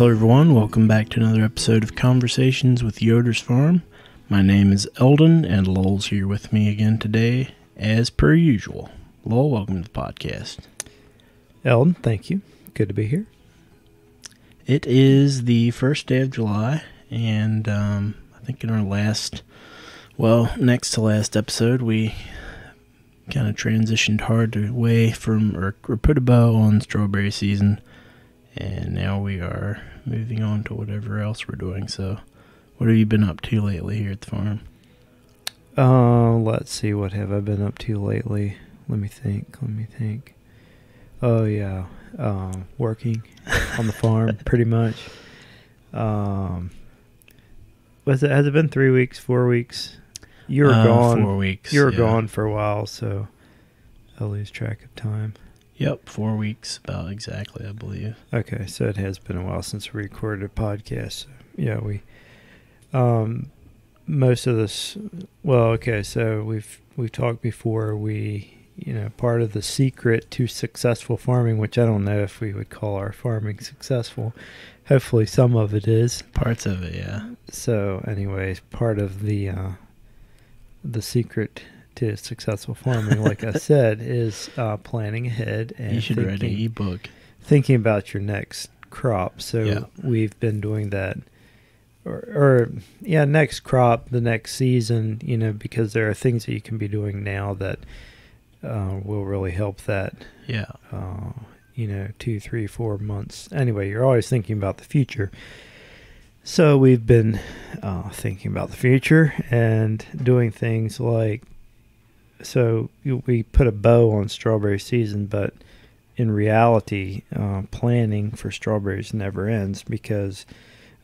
Hello everyone, welcome back to another episode of Conversations with Yoders Farm. My name is Eldon, and Lowell's here with me again today, as per usual. Lowell, welcome to the podcast. Eldon, thank you. Good to be here. It is the first day of July, and I think in our next to last episode, we kind of transitioned hard away from, or put a bow on strawberry season. And now we are moving on to whatever else we're doing. So, what have you been up to lately here at the farm? Let's see. What have I been up to lately? Let me think. Oh, yeah. Working on the farm, pretty much. Has it been 3 weeks, 4 weeks? You were gone. 4 weeks. You were gone for a while, so I lose track of time. Yep, 4 weeks, about exactly, I believe. Okay, so it has been a while since we recorded a podcast. So, yeah, most of this. Well, okay, so we've talked before. Part of the secret to successful farming, which I don't know if we would call our farming successful. Hopefully, some of it is. Parts of it, yeah. So, anyways, part of the secret to successful farming, like I said, is planning ahead and you should write an ebook. Thinking about your next crop. So we've been doing that, next crop, the next season. Because there are things that you can be doing now that will really help that. Yeah. 2, 3, 4 months. Anyway, you're always thinking about the future. So we've been thinking about the future and doing things like. So we put a bow on strawberry season, but in reality, planning for strawberries never ends, because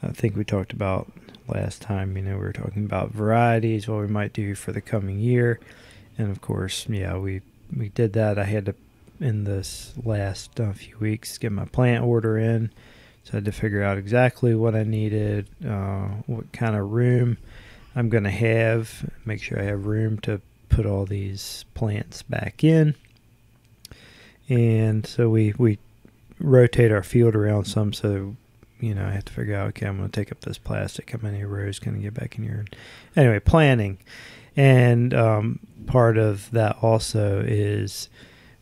I think we talked about last time, we were talking about varieties, what we might do for the coming year. And of course, we did that. I had to, in this last few weeks, get my plant order in. So I had to figure out exactly what I needed, what kind of room I'm going to have, make sure I have room to put all these plants back in. And so we rotate our field around some, so I have to figure out, okay, I'm going to take up this plastic, how many rows can I get back in here? Anyway, planning. And part of that also is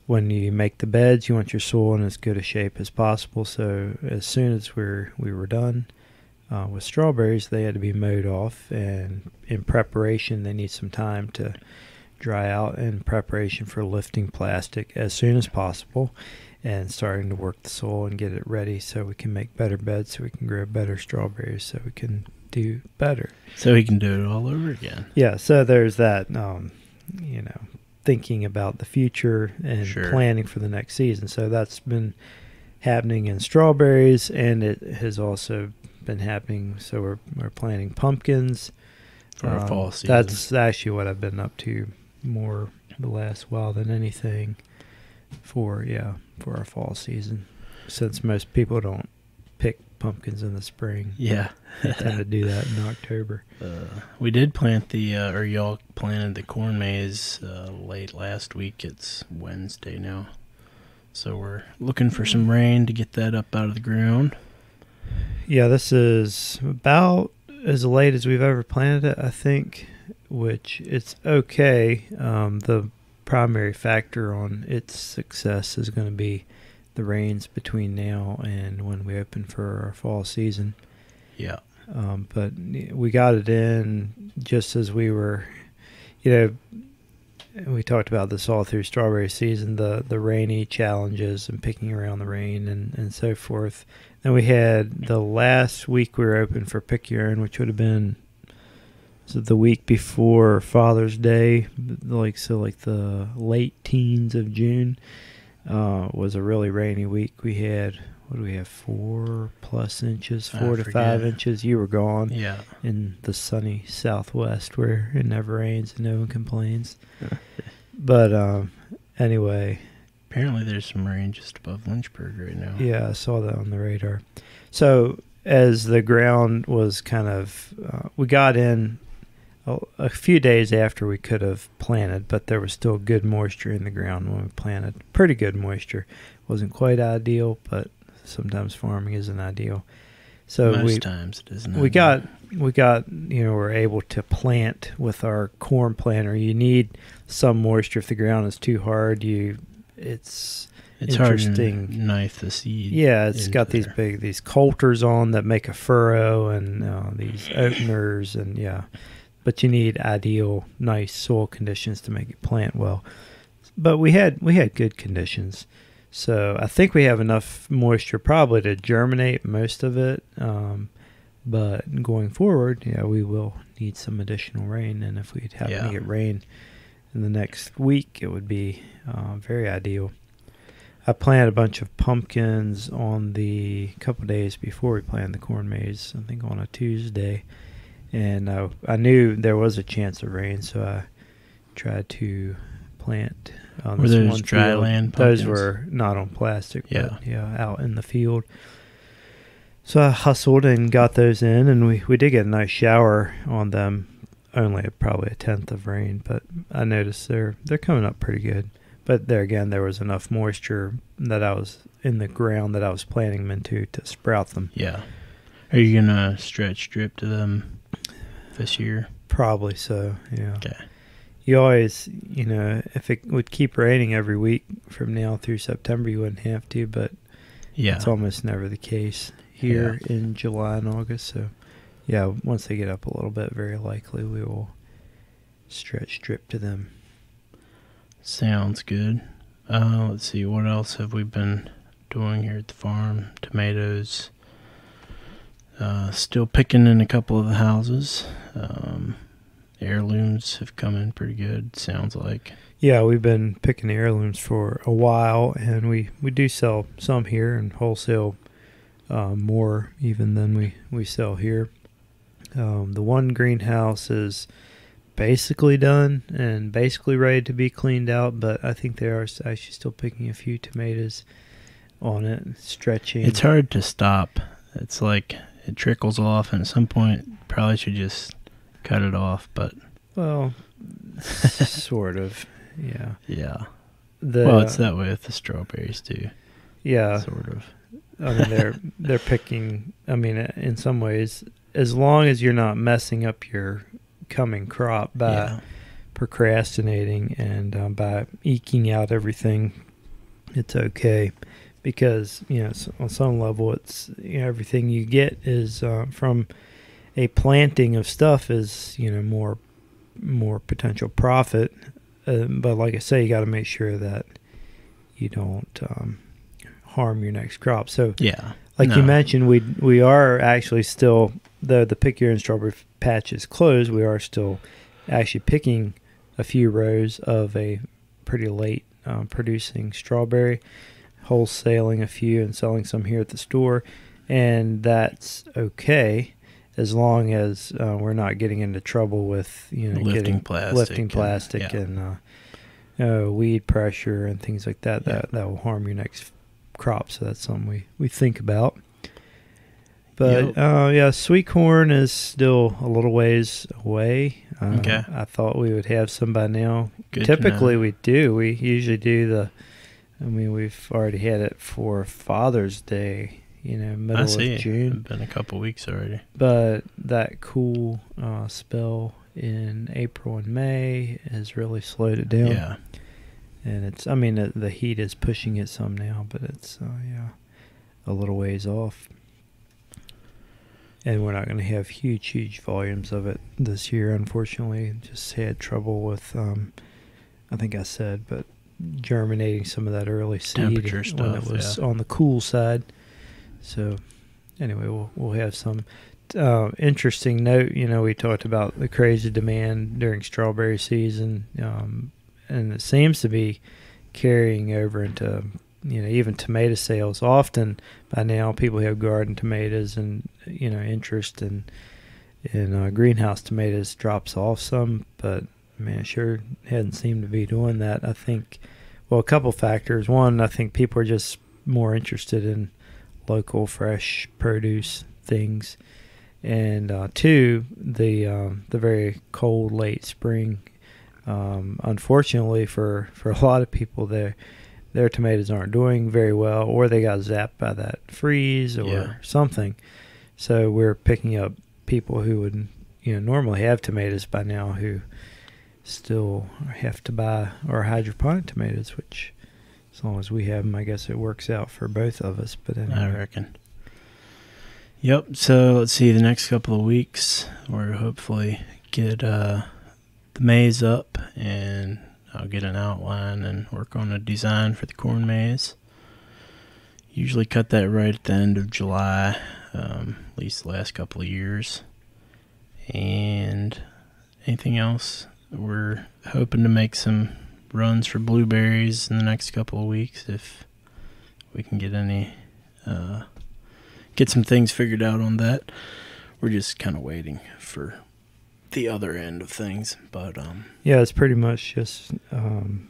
when you make the beds, you want your soil in as good a shape as possible. So as soon as we were done with strawberries, they had to be mowed off, and in preparation, they need some time to dry out in preparation for lifting plastic as soon as possible and starting to work the soil and get it ready so we can make better beds, so we can grow better strawberries, so we can do better. So we can do it all over again. Yeah, so there's that, thinking about the future and planning for the next season. So that's been happening in strawberries, and it has also been happening. So we're planting pumpkins for our fall season. That's actually what I've been up to more the last while than anything for our fall season, since most people don't pick pumpkins in the spring. Yeah. They tend to do that in October. We did plant y'all planted the corn maze late last week. It's Wednesday now. So we're looking for some rain to get that up out of the ground. Yeah, this is about as late as we've ever planted it, I think, which it's okay. The primary factor on its success is going to be the rains between now and when we open for our fall season. Yeah. But we got it in just as we were, we talked about this all through strawberry season, the rainy challenges and picking around the rain and so forth. Then we had the last week we were open for pick your own, which would have been the week before Father's Day, like the late teens of June, was a really rainy week. We had, 4+ inches, 4 to 5 inches. You were gone. Yeah. In the sunny Southwest where it never rains and no one complains. But anyway. Apparently there's some rain just above Lynchburg right now. Yeah, I saw that on the radar. So as the ground was kind of, we got in a few days after we could have planted, but there was still good moisture in the ground when we planted. Pretty good moisture. Wasn't quite ideal, but sometimes farming isn't ideal. So most times it is not. we got we're able to plant with our corn planter. You need some moisture. If the ground is too hard, it's interesting. Hard to knife the seed. Yeah, it's got these coulters on that make a furrow, and these openers, and but you need ideal, nice soil conditions to make it plant well. But we had good conditions, so I think we have enough moisture probably to germinate most of it. But going forward, we will need some additional rain, and if we happen to get rain in the next week, it would be very ideal. I planted a bunch of pumpkins on the couple days before we planted the corn maze, I think on a Tuesday, and I knew there was a chance of rain, so I tried to plant on Were this those one dry field. land pumpkins? Those were not on plastic, but out in the field. So I hustled and got those in, and we did get a nice shower on them, only probably a tenth of rain, but I noticed they're coming up pretty good. But there again, there was enough moisture that I was in the ground that I was planting them into to sprout them. Yeah. Are you going to stretch drip to them this year? Probably so, yeah. Okay. You always, if it would keep raining every week from now through September, you wouldn't have to, but it's almost never the case here in July and August. So, once they get up a little bit, very likely we will stretch drip to them. Sounds good. Let's see, what else have we been doing here at the farm? Tomatoes. Still picking in a couple of the houses. Heirlooms have come in pretty good, sounds like. Yeah, we've been picking the heirlooms for a while, and we do sell some here and wholesale more even than we sell here. The one greenhouse is basically done and basically ready to be cleaned out, but I think they are actually still picking a few tomatoes on it, stretching. It's hard to stop. It's like it trickles off, and at some point probably should just cut it off, but sort of, yeah. It's that way with the strawberries too. Yeah, sort of. I mean, they're picking. I mean, in some ways, as long as you're not messing up your coming crop by procrastinating and by eking out everything, it's okay. Because on some level, it's everything you get is from a planting of stuff is more potential profit. But like I say, you got to make sure that you don't harm your next crop. So you mentioned, we are actually still, though the pick your own strawberry patch is closed, we are still actually picking a few rows of a pretty late producing strawberry, wholesaling a few and selling some here at the store, and that's okay as long as we're not getting into trouble with lifting plastic and weed pressure and things like that. That will harm your next crop. So that's something we think about. But sweet corn is still a little ways away. I thought we would have some by now. Good. Typically we do. We usually do we've already had it for Father's Day, middle of June. It's been a couple weeks already. But that cool spell in April and May has really slowed it down. Yeah. And the heat is pushing it some now, but it's, a little ways off. And we're not going to have huge volumes of it this year, unfortunately. Just had trouble with, I think I said, but germinating some of that early seed temperature stuff, when it was on the cool side. So anyway, we'll have some interesting note. We talked about the crazy demand during strawberry season, and it seems to be carrying over into even tomato sales. Often by now people have garden tomatoes, and interest in greenhouse tomatoes drops off some, but man, it sure hadn't seemed to be doing that. I think, a couple factors. One, I think people are just more interested in local fresh produce things, and two, the very cold late spring. Unfortunately for a lot of people, their tomatoes aren't doing very well, or they got zapped by that freeze or something. So we're picking up people who would, normally have tomatoes by now who still have to buy our hydroponic tomatoes, which as long as we have them, I guess it works out for both of us. But anyway. I reckon. Yep. So let's see. The next couple of weeks, we'll hopefully get the maize up, and I'll get an outline and work on a design for the corn maze. Usually cut that right at the end of July, at least the last couple of years. And anything else? We're hoping to make some runs for blueberries in the next couple of weeks if we can get get some things figured out on that. We're just kind of waiting for the other end of things, but yeah, it's pretty much just continuing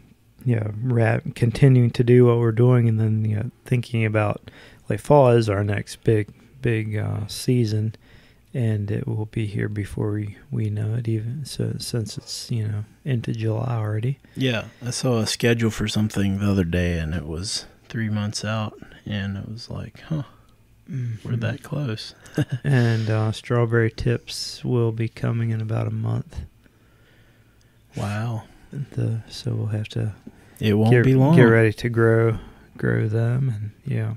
to do what we're doing, and then thinking about like fall is our next big season, and it will be here before we know it, even so, since it's into July already. Yeah, I saw a schedule for something the other day, and it was 3 months out, and it was like, we're that close. And strawberry tips will be coming in about a month. Wow. So we'll have to. It won't be long. Get ready to grow them, and yeah.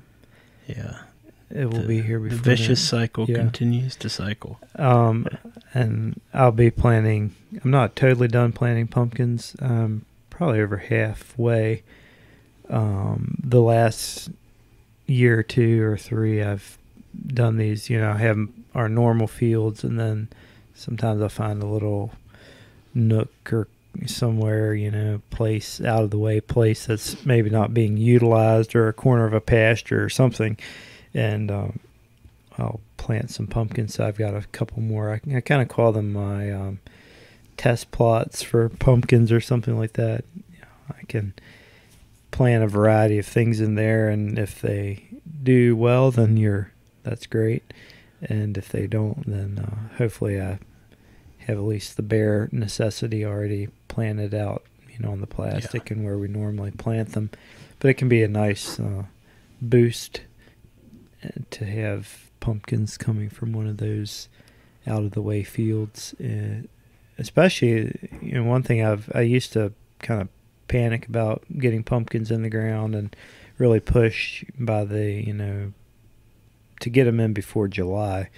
It will be here before. The vicious cycle continues to cycle. And I'll be planting. I'm not totally done planting pumpkins. Probably over halfway. The last year or 2 or 3, I've done these. I have our normal fields, and then sometimes I find a little nook or somewhere, place out of the way place that's maybe not being utilized, or a corner of a pasture or something, and I'll plant some pumpkins. So I've got a couple more. I kind of call them my test plots for pumpkins or something like that. I can plant a variety of things in there, and if they do well, then that's great, and if they don't, then hopefully I have at least the bare necessity already planted out, on the plastic and where we normally plant them. But it can be a nice boost to have pumpkins coming from one of those out of the way fields, especially one thing I used to kind of panic about getting pumpkins in the ground and really push by to get them in before July,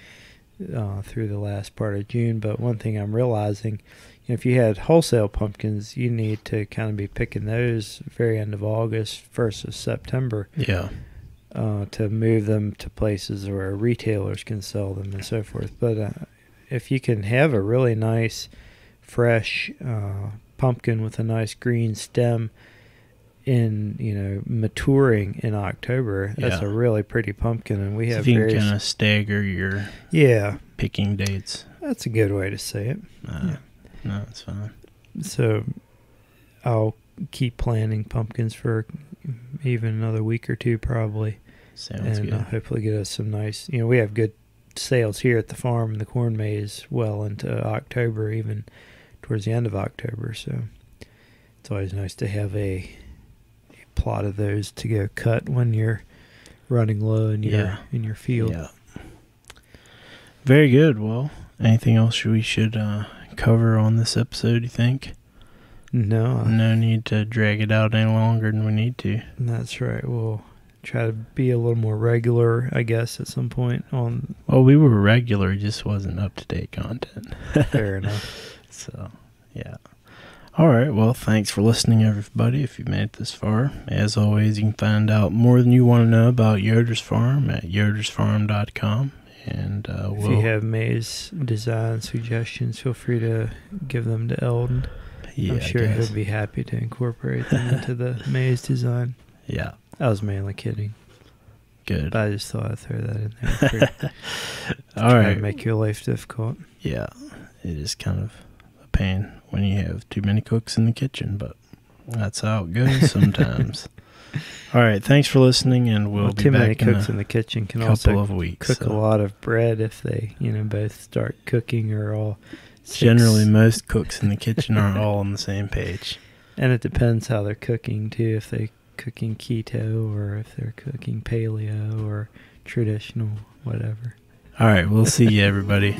through the last part of June. But one thing I'm realizing, if you had wholesale pumpkins, you need to kind of be picking those very end of August, 1st of September. Yeah. To move them to places where retailers can sell them and so forth. But if you can have a really nice, fresh pumpkin with a nice green stem maturing in October, that's a really pretty pumpkin. And we have if you can kind of stagger your picking dates. That's a good way to say it. No, it's fine. So I'll keep planting pumpkins for even another week or 2 probably. Sounds good. And hopefully get us some nice, we have good sales here at the farm, the corn maze, well into October, even towards the end of October. So it's always nice to have a plot of those to go cut when you're running low in your field. Yeah. Very good. Well, anything else we should cover on this episode, you think? No. No need to drag it out any longer than we need to. That's right. We'll try to be a little more regular, I guess, at some point on. Well, we were regular, it just wasn't up-to-date content. Fair enough. So, yeah. All right. Well, thanks for listening, everybody, if you made it this far. As always, you can find out more than you want to know about Yoders Farm at yodersfarm.com. And if you have maize design suggestions, feel free to give them to Eldon. Yeah, I'm sure he'll be happy to incorporate them into the maize design. Yeah. I was mainly kidding. Good. But I just thought I'd throw that in there. All right. To make your life difficult. Yeah. It is kind of a pain when you have too many cooks in the kitchen, but that's how it goes sometimes. All right. Thanks for listening, and we'll be too back many cooks in the kitchen can also of weeks, cook a lot of bread if they, both start cooking or all. Generally, most cooks in the kitchen aren't all on the same page. And it depends how they're cooking, too. If they're cooking keto or if they're cooking paleo or traditional, whatever. All right, we'll see you, everybody.